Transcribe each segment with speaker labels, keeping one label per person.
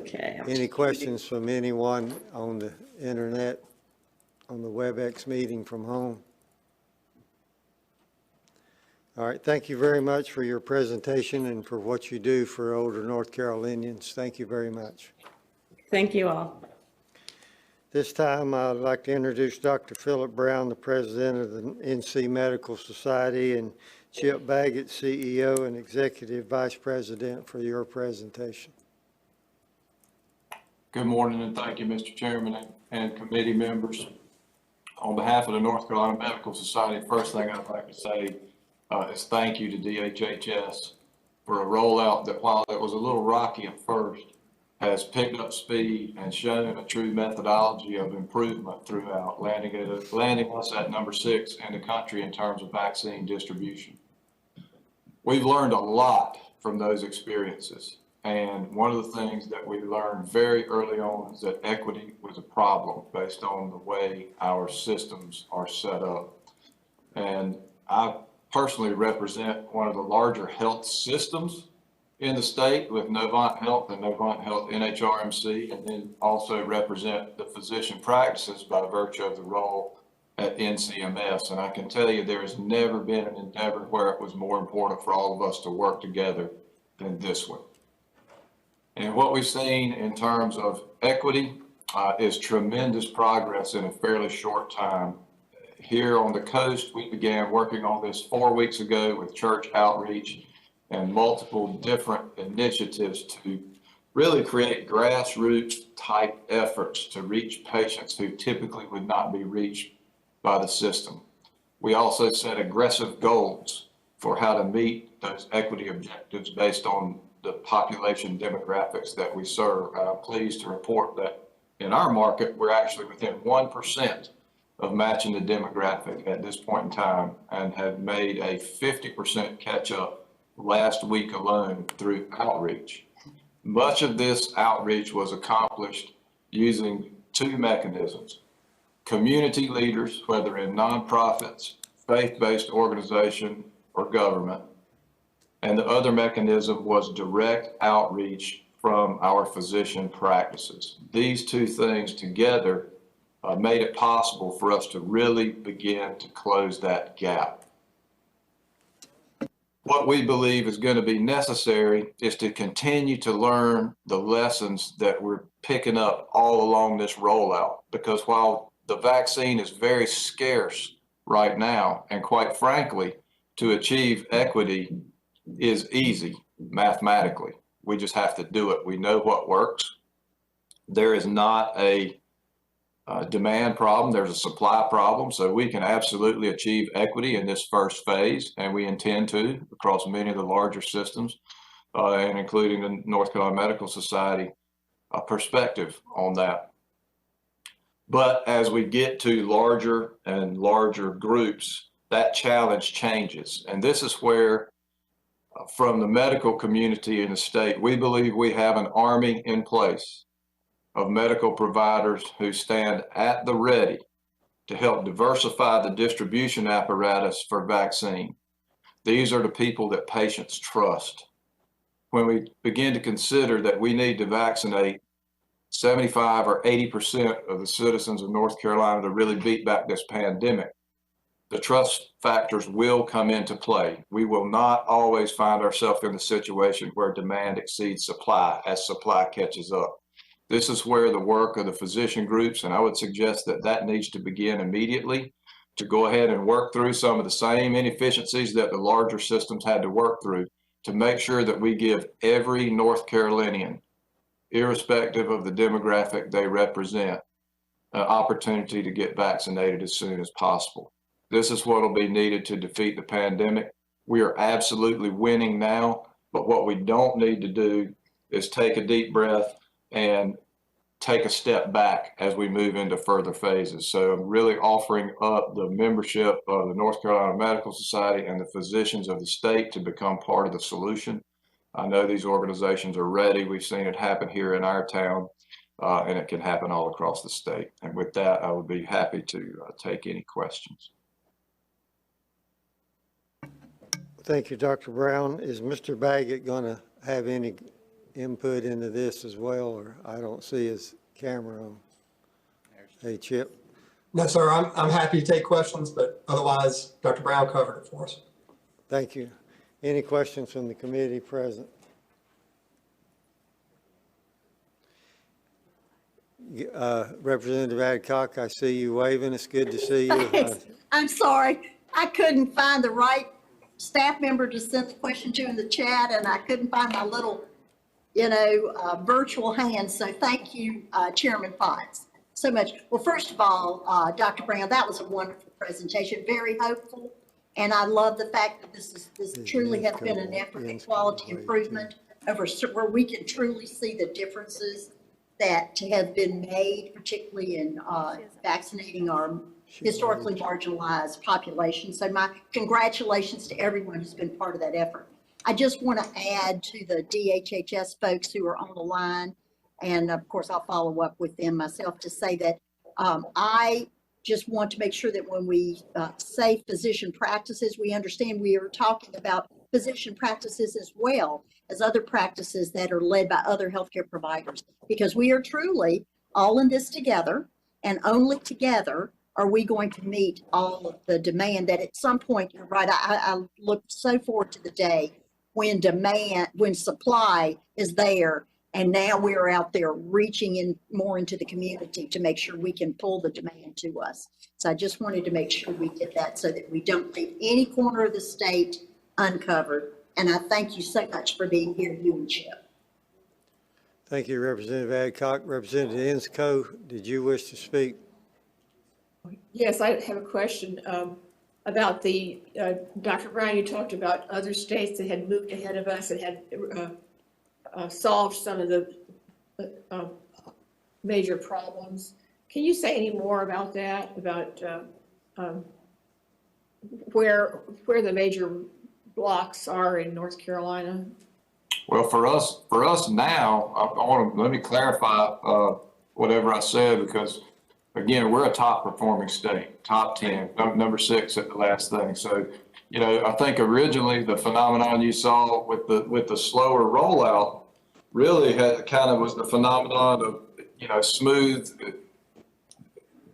Speaker 1: Okay.
Speaker 2: Any questions from anyone on the internet, on the WebEx meeting from home? All right, thank you very much for your presentation and for what you do for older North Carolinians. Thank you very much.
Speaker 1: Thank you all.
Speaker 2: This time, I'd like to introduce Dr. Philip Brown, the president of the NC Medical Society, and Chip Baggett, CEO and Executive Vice President, for your presentation.
Speaker 3: Good morning, and thank you, Mr. Chairman and committee members. On behalf of the North Carolina Medical Society, first thing I'd like to say is thank you to DHHS for a rollout that, while it was a little rocky at first, has picked up speed and shown a true methodology of improvement throughout, landing us at number 6 in the country in terms of vaccine distribution. We've learned a lot from those experiences. And one of the things that we learned very early on is that equity was a problem based on the way our systems are set up. And I personally represent one of the larger health systems in the state with Novant Health and Novant Health NHRMC, and then also represent the physician practices by virtue of the role at NCMS. And I can tell you there has never been an endeavor where it was more important for all of us to work together than this one. And what we've seen in terms of equity is tremendous progress in a fairly short time. Here on the coast, we began working on this 4 weeks ago with church outreach and multiple different initiatives to really create grassroots type efforts to reach patients who typically would not be reached by the system. We also set aggressive goals for how to meet those equity objectives based on the population demographics that we serve. I'm pleased to report that in our market, we're actually within 1% of matching the demographic at this point in time, and have made a 50% catch up last week alone through outreach. Much of this outreach was accomplished using 2 mechanisms: community leaders, whether in nonprofits, faith-based organization, or government. And the other mechanism was direct outreach from our physician practices. These 2 things together made it possible for us to really begin to close that gap. What we believe is going to be necessary is to continue to learn the lessons that we're picking up all along this rollout, because while the vaccine is very scarce right now, and quite frankly, to achieve equity is easy mathematically. We just have to do it. We know what works. There is not a demand problem, there's a supply problem, so we can absolutely achieve equity in this first phase, and we intend to across many of the larger systems, and including the North Carolina Medical Society perspective on that. But as we get to larger and larger groups, that challenge changes, and this is where from the medical community in the state, we believe we have an army in place of medical providers who stand at the ready to help diversify the distribution apparatus for vaccine. These are the people that patients trust. When we begin to consider that we need to vaccinate 75 or 80% of the citizens of North Carolina to really beat back this pandemic, the trust factors will come into play. We will not always find ourselves in the situation where demand exceeds supply as supply catches up. This is where the work of the physician groups, and I would suggest that that needs to begin immediately, to go ahead and work through some of the same inefficiencies that the larger systems had to work through, to make sure that we give every North Carolinian, irrespective of the demographic they represent, an opportunity to get vaccinated as soon as possible. This is what will be needed to defeat the pandemic. We are absolutely winning now, but what we don't need to do is take a deep breath and take a step back as we move into further phases. So I'm really offering up the membership of the North Carolina Medical Society and the physicians of the state to become part of the solution. I know these organizations are ready. We've seen it happen here in our town, and it can happen all across the state. And with that, I would be happy to take any questions.
Speaker 2: Thank you, Dr. Brown. Is Mr. Baggett going to have any input into this as well, or I don't see his camera on. Hey, Chip.
Speaker 4: No, sir, I'm happy to take questions, but otherwise, Dr. Brown covered it for us.
Speaker 2: Thank you. Any questions from the committee present? Representative Adcock, I see you waving. It's good to see you.
Speaker 5: Thanks. I'm sorry. I couldn't find the right staff member to send the question to in the chat, and I couldn't find my little, virtual hand. So thank you, Chairman Potts, so much. Well, first of all, Dr. Brown, that was a wonderful presentation, very hopeful. And I love the fact that this truly has been an effort at quality improvement over where we can truly see the differences that have been made, particularly in vaccinating our historically marginalized population. So my congratulations to everyone who's been part of that effort. I just want to add to the DHHS folks who are on the line, and of course I'll follow up with them myself, to say that I just want to make sure that when we say physician practices, we understand we are talking about physician practices as well as other practices that are led by other healthcare providers, because we are truly all in this together, and only together are we going to meet all of the demand that at some point, you're right, I look so forward to the day when supply is there, and now we're out there reaching in more into the community to make sure we can pull the demand to us. So I just wanted to make sure we get that so that we don't leave any corner of the state uncovered. And I thank you so much for being here, you and Chip.
Speaker 2: Thank you, Representative Adcock. Representative Insco, did you wish to speak?
Speaker 6: Yes, I have a question about the, Dr. Brown, you talked about other states that had moved ahead of us and had solved some of the major problems. Can you say any more about that, about where the major blocks are in North Carolina?
Speaker 3: Well, for us now, let me clarify whatever I said, because again, we're a top performing state, top 10, number 6 at the last thing. So, I think originally the phenomenon you saw with the slower rollout really was the phenomenon of,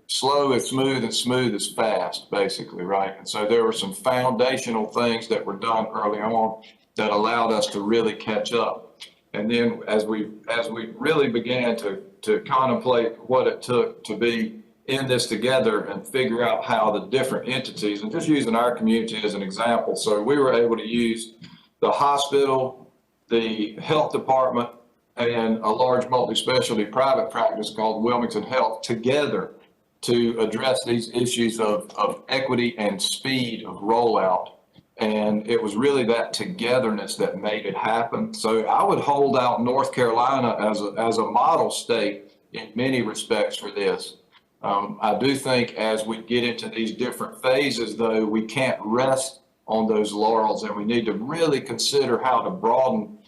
Speaker 3: slow is smooth and smooth is fast, basically, right? And so there were some foundational things that were done early on that allowed us to really catch up. And then as we really began to contemplate what it took to be in this together and figure out how the different entities, and just using our community as an example. So we were able to use the hospital, the health department, and a large multi-specialty private practice called Wilmington Health together to address these issues of equity and speed of rollout. And it was really that togetherness that made it happen. So I would hold out North Carolina as a model state in many respects for this. I do think as we get into these different phases, though, we can't rest on those laurels, and we need to really consider how to broaden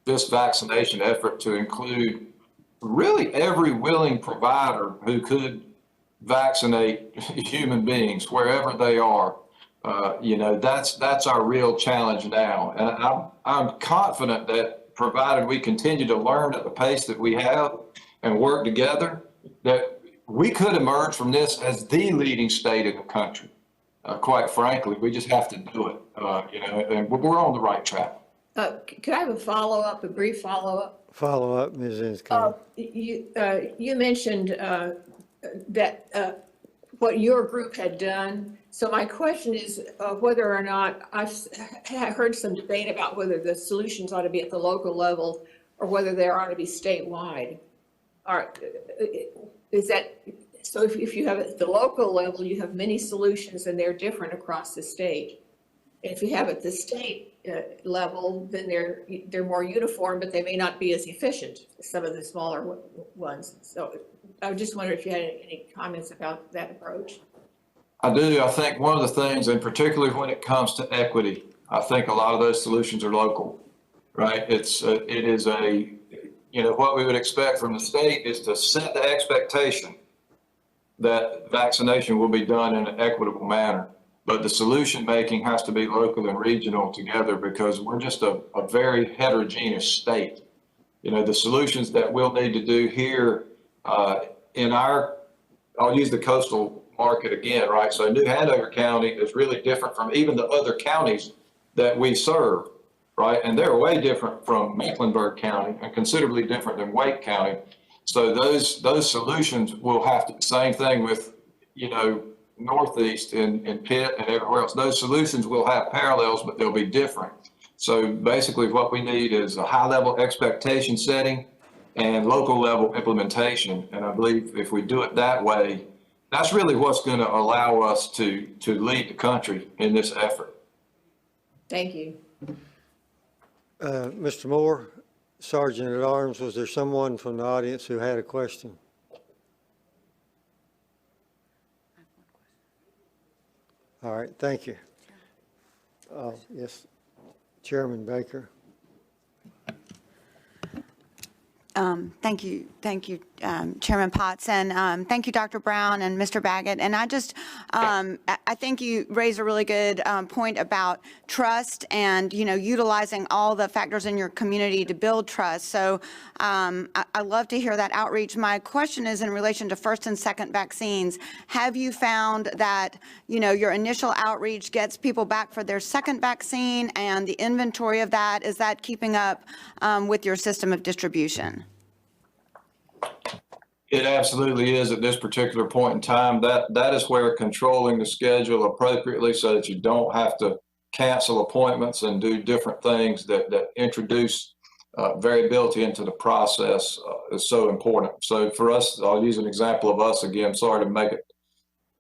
Speaker 3: this vaccination effort to include really every willing provider who could vaccinate human beings wherever they are. That's our real challenge now. And I'm confident that provided we continue to learn at the pace that we have and work together, that we could emerge from this as the leading state in the country. Quite frankly, we just have to do it, and we're on the right track.
Speaker 6: Could I have a brief follow-up?
Speaker 2: Follow-up, Ms. Insco.
Speaker 6: You mentioned that what your group had done. So my question is whether or not I've heard some debate about whether the solutions ought to be at the local level or whether they ought to be statewide. Is that so? If you have at the local level, you have many solutions and they're different across the state. And if you have at the state level, then they're more uniform, but they may not be as efficient as some of the smaller ones. So I just wondered if you had any comments about that approach.
Speaker 3: I do. I think one of the things, and particularly when it comes to equity, I think a lot of those solutions are local, right? It is what we would expect from the state is to set the expectation that vaccination will be done in an equitable manner. but the solution making has to be local and regional together because we're just a very heterogeneous state. You know, the solutions that we'll need to do here in our, I'll use the coastal market again, right? So New Hanover County is really different from even the other counties that we serve, right? And they're way different from Mecklenburg County and considerably different than Wake County. So those solutions will have to, same thing with, you know, Northeast and Pitt and everywhere else. Those solutions will have parallels, but they'll be different. So basically what we need is a high level expectation setting and local level implementation. And I believe if we do it that way, that's really what's going to allow us to lead the country in this effort.
Speaker 6: Thank you.
Speaker 2: Mr. Moore, Sergeant at Arms, was there someone from the audience who had a question? All right, thank you. Yes, Chairman Baker.
Speaker 7: Thank you, Chairman Potts, and thank you, Dr. Brown and Mr. Baggett. And I just, I think you raised a really good point about trust and, you know, utilizing all the factors in your community to build trust. So I love to hear that outreach. My question is in relation to first and second vaccines. Have you found that, you know, your initial outreach gets people back for their second vaccine, and the inventory of that, is that keeping up with your system of distribution?
Speaker 3: It absolutely is at this particular point in time. That is where controlling the schedule appropriately so that you don't have to cancel appointments and do different things that introduce variability into the process is so important. So for us, I'll use an example of us again. Sorry to make it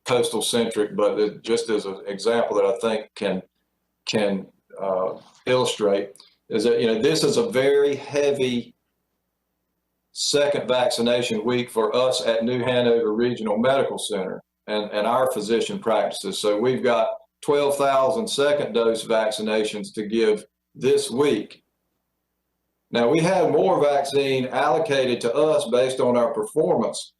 Speaker 3: coastal centric, but it just as an example that I think can illustrate is that, you know, this is a very heavy second vaccination week for us at New Hanover Regional Medical Center and our physician practices. So we've got 12,000 second dose vaccinations to give this week. Now, we had more vaccine allocated to us based on our performance,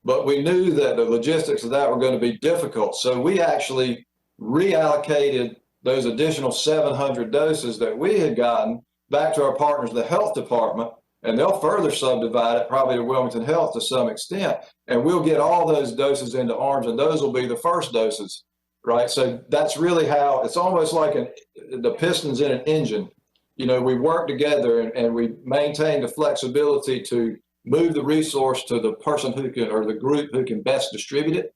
Speaker 3: but we knew that the logistics of that were going to be difficult. So we actually reallocated those additional 700 doses that we had gotten back to our partners, the health department, and they'll further subdivide it probably to Wilmington Health to some extent. And we'll get all those doses into ARMS, and those will be the first doses, right? So that's really how, it's almost like the pistons in an engine. You know, we work together and we maintain the flexibility to move the resource to the person who can, or the group who can best distribute it.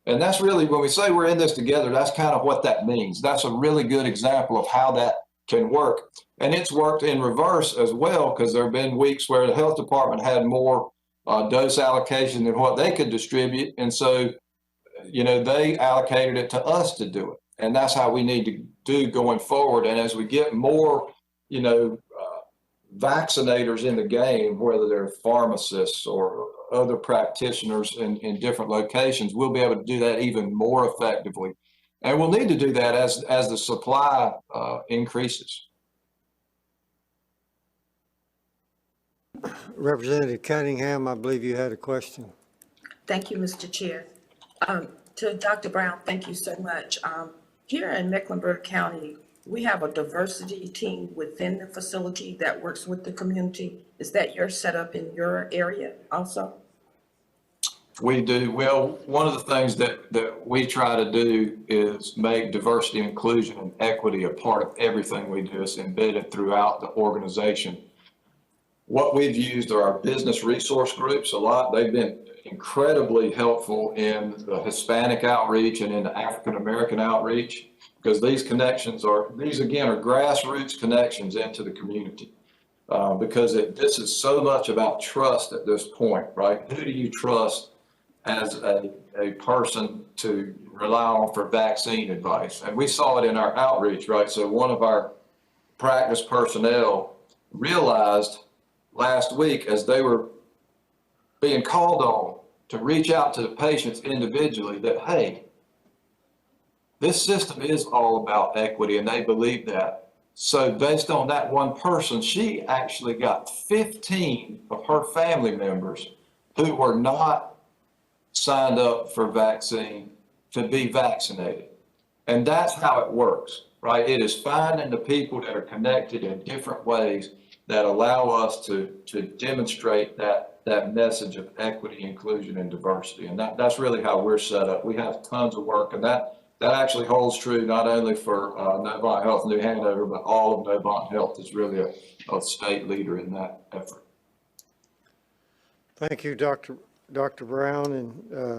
Speaker 3: And that's really, when we say we're in this together, that's kind of what that means. That's a really good example of how that can work. And it's worked in reverse as well, because there have been weeks where the health department had more dose allocation than what they could distribute. And so, you know, they allocated it to us to do it. And that's how we need to do going forward. And as we get more, you know, vaccinators in the game, whether they're pharmacists or other practitioners in different locations, we'll be able to do that even more effectively. And we'll need to do that as the supply increases.
Speaker 2: Representative Cunningham, I believe you had a question.
Speaker 8: Thank you, Mr. Chair. To Dr. Brown, thank you so much. Here in Mecklenburg County, we have a diversity team within the facility that works with the community. Is that your setup in your area also?
Speaker 3: We do. Well, one of the things that we try to do is make diversity, inclusion, and equity a part of everything we do. It's embedded throughout the organization. What we've used are our business resource groups a lot. They've been incredibly helpful in the Hispanic outreach and in the African American outreach, because these connections these again are grassroots connections into the community. Because this is so much about trust at this point, right? Who do you trust as a person to rely on for vaccine advice? And we saw it in our outreach, right? So one of our practice personnel realized last week, as they were being called on to reach out to the patients individually, that, hey, this system is all about equity, and they believe that. So based on that one person, she actually got 15 of her family members who were not signed up for vaccine to be vaccinated. And that's how it works, right? It is finding the people that are connected in different ways that allow us to demonstrate that message of equity, inclusion, and diversity. And that's really how we're set up. We have tons of work, and that actually holds true not only for Novant Health New Hanover, but all of Novant Health is really a state leader in that effort.
Speaker 2: Thank you, Dr. Brown and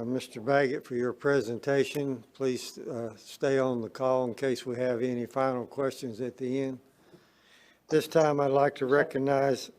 Speaker 2: Mr. Baggett, for your presentation. Please stay on the call in case we have any final questions at the end. This time, I'd like to recognize